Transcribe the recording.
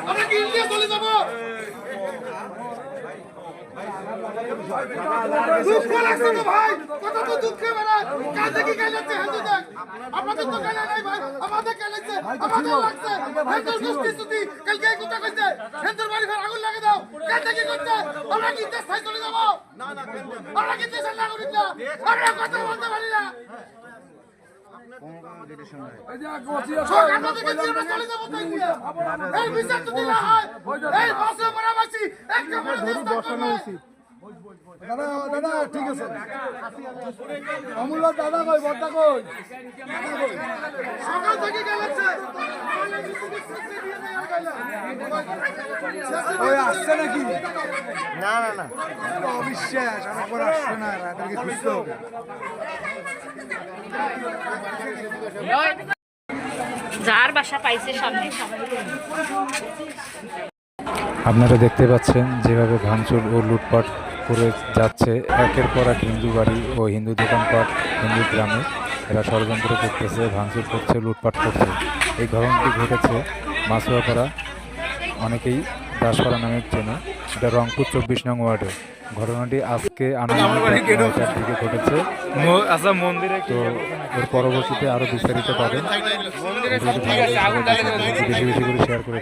আমরা কি ইন্ডিয়া চলে যাবো? দুঃখ লাগছে তো ভাই, কথা তো দুঃখে বেড়ায়। কাল থেকে গাইলাচ্ছে হিন্দু দেখ, আপনাদের তো গাইলা নাই ভাই, আমাদের গাইলাচ্ছে, আমাদের লাগছে। হিন্দুর গোষ্ঠী স্তুতি কালকে এই কথা কইছে, হিন্দুর বাড়ি ঘর আগুন লাগে দাও। কাল থেকে করছে, আমরা কি দেশ ছাই চলে যাবো? আমরা কি দেশের নাগরিক না? আমরা কথা বলতে পারি না। এই বিচার যদি না হয়, এই বছর পরাবাসী একটা করে দেশ থাকবে। দাদা দাদা ঠিক আছে অমূল্য দাদা কই বড়টা কই সকাল থেকে গেলাচ্ছে ওই আসছে নাকি না না না অবিশ্বাস আমার পর আসছে না তাদেরকে খুঁজতে হবে যার বাসা পাইছে সামনে আপনারা দেখতে পাচ্ছেন যেভাবে ভাঙচুর ও লুটপাট করে যাচ্ছে একের পর এক হিন্দু বাড়ি ও হিন্দু দোকানপাট হিন্দু গ্রামে। এরা ষড়যন্ত্র করতেছে, ভাঙচুর করছে, লুটপাট করছে। এই ঘটনাটি ঘটেছে মাছুয়াপাড়া, অনেকেই দাসপাড়া নামে চেনে। এটা রংপুর 24 নং ওয়ার্ডে। ঘটনাটি আজকে আনুমানিক 9টার দিকে ঘটেছে। তো এর পরবর্তীতে আরো বিস্তারিত পাবেন। বেশি বেশি করে শেয়ার করে